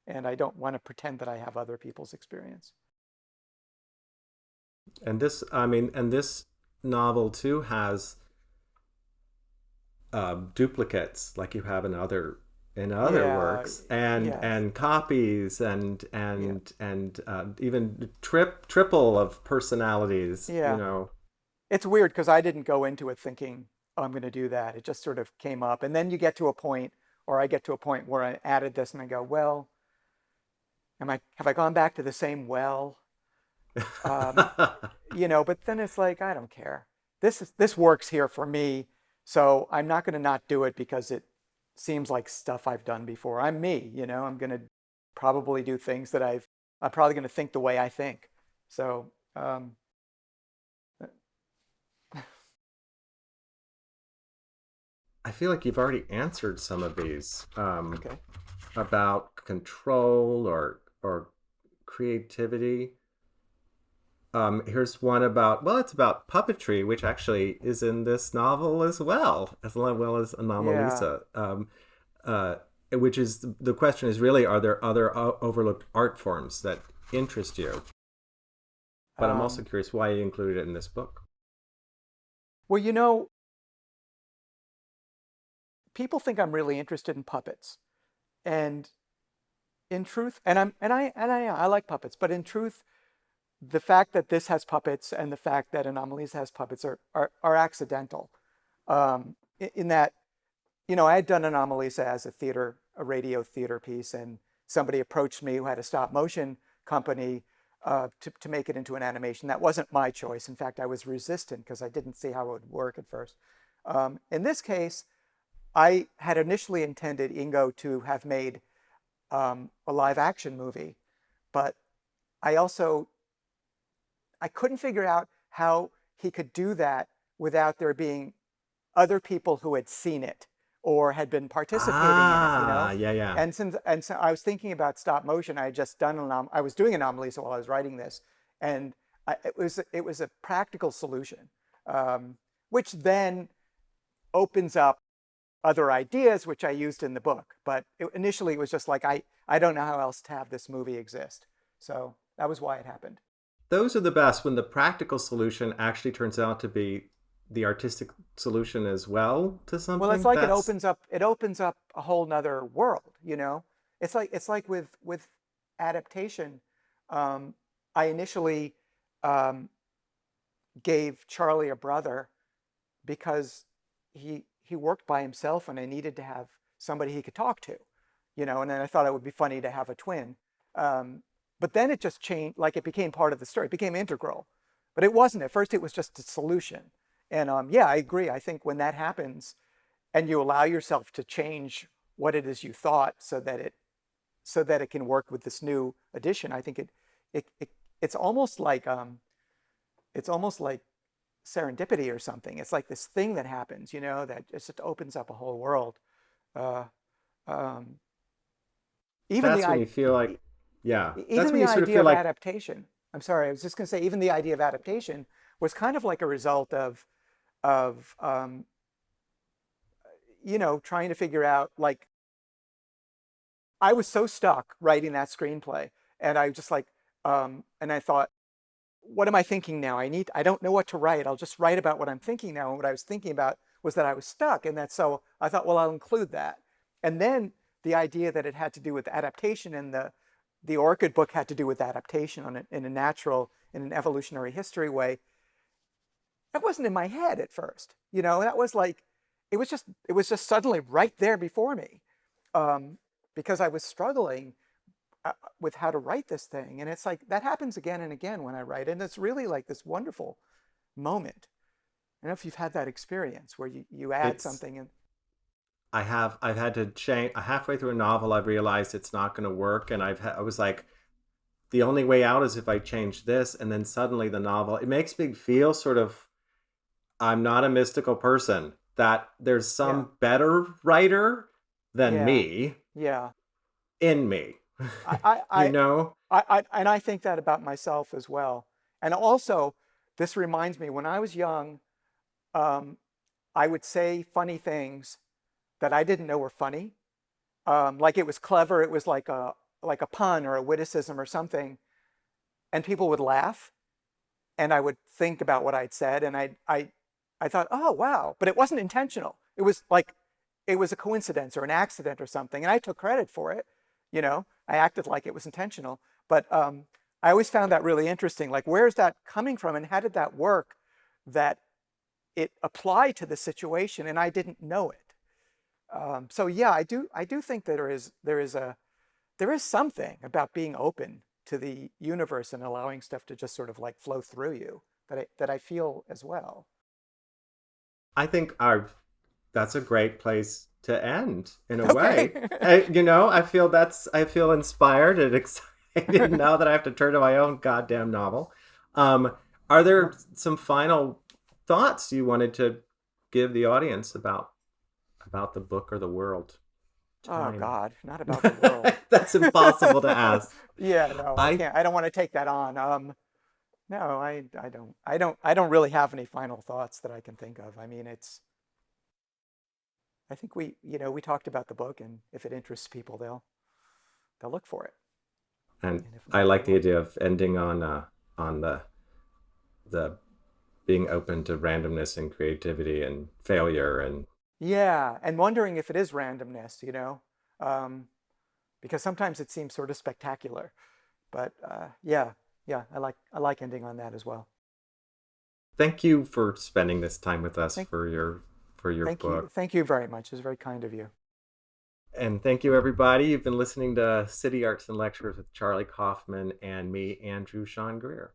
and I don't want to pretend that I have other people's experience. And this, I mean, and this novel too has duplicates like you have in other Yeah, works, yeah, and copies yeah, and even triple of personalities. You yeah. know. It's weird because I didn't go into it thinking, oh, I'm going to do that. It just sort of came up. And then you get to a point, or I get to a point where I added this and I go, well, have I gone back to the same well? Um, but then it's like, I don't care. This works here for me. So I'm not going to not do it because it seems like stuff I've done before. I'm me, I'm going to probably do things that I'm probably going to think the way I think. So, I feel like you've already answered some of these, okay. about control or creativity. Here's one about, well, it's about puppetry, which actually is in this novel as well as Yeah. Anomalisa. Which is, the question is really, are there other overlooked art forms that interest you? But I'm also Um, curious why you included it in this book. well, people think I'm really interested in puppets. And in truth, I like puppets, but in truth, the fact that this has puppets and the fact that Anomalisa has puppets are accidental. In that, I had done Anomalisa as a radio theater piece, and somebody approached me who had a stop motion company to make it into an animation. That wasn't my choice. In fact, I was resistant because I didn't see how it would work at first. In this case, I had initially intended Ingo to have made a live action movie, but I also I couldn't figure out how he could do that without there being other people who had seen it or had been participating in it. Ah, yeah, yeah. And so I was thinking about stop motion. I had just done I was doing Anomalisa while I was writing this, and it was a practical solution, which then opens up other ideas, which I used in the book. But initially, it was just like I don't know how else to have this movie exist. So that was why it happened. Those are the best, when the practical solution actually turns out to be the artistic solution as well to Well, it's something. like That's it opens up a whole nother world. It's like with adaptation. Um, I initially um, gave Charlie a brother because he worked by himself and I needed to have somebody he could talk to. And then I thought it would be funny to have a twin. Um, but then it just changed, like it became part of the story, it became integral. But it wasn't. At first, it was just a solution. And yeah, I agree. I think when that happens and you allow yourself to change what it is you thought so that it can work with this new addition, I think it, it it's almost like serendipity or something. It's like this thing that happens, that just opens up a whole world. Uh, um, even the that's when I you feel like, yeah, that's even when the you sort of idea feel of like, adaptation. I'm sorry, I was just going to say even the idea of adaptation was kind of like a result of trying to figure out, like, I was so stuck writing that screenplay, and I just like and I thought, what am I thinking now? I don't know what to write. I'll just write about what I'm thinking now. And what I was thinking about was that I was stuck. And so I thought, well, I'll include that. And then the idea that it had to do with adaptation, and the Orchid book had to do with adaptation in a natural, in an evolutionary history way. That wasn't in my head at first. That was like, it was just suddenly right there before me, um, because I was struggling with how to write this thing. And it's like that happens again and again when I write. And it's really like this wonderful moment. I don't know if you've had that experience where you add it's something and I've had to change halfway through a novel. I've realized it's not going to work, and I was like, the only way out is if I change this. And then suddenly the novel, it makes me feel sort of, I'm not a mystical person, that there's yeah, some better writer than yeah, me yeah. in me. I, I, You I, know? and I think that about myself as well. And also, this reminds me when I was young, um, I would say funny things that I didn't know were funny. Like it was clever. It was like like a pun or a witticism or something, and people would laugh, and I would think about what I'd said, and I thought, oh wow, but it wasn't intentional. It was like it was a coincidence or an accident or something, and I took credit for it. You know, I acted like it was intentional, but I always found that really interesting. Like, where's that coming from, and how did that work? That it applied to the situation, and I didn't know it. So yeah, I do think that there is something about being open to the universe and allowing stuff to just sort of like flow through you that I feel as well. I think that's a great place to end in a way. Okay. I feel inspired and excited now that I have to turn to my own goddamn novel. Are there some final thoughts you wanted to give the audience about the book or the world? Oh Time. God, not about the world. That's impossible to ask. Yeah, no, I can't. I don't want to take that on. No, I don't really have any final thoughts that I can think of. I mean, I think we talked about the book, and if it interests people, they'll look for it. And if I not, like they the won't. idea of ending on the being open to randomness and creativity and failure and Yeah, and wondering if it is randomness, because sometimes it seems sort of spectacular. But yeah, yeah, I like ending on that as well. thank you for spending this time with us Thank, for your book. thank you very much. It's very kind of you. And thank you, everybody. You've been listening to City Arts and Lectures with Charlie Kaufman and me, Andrew Sean Greer.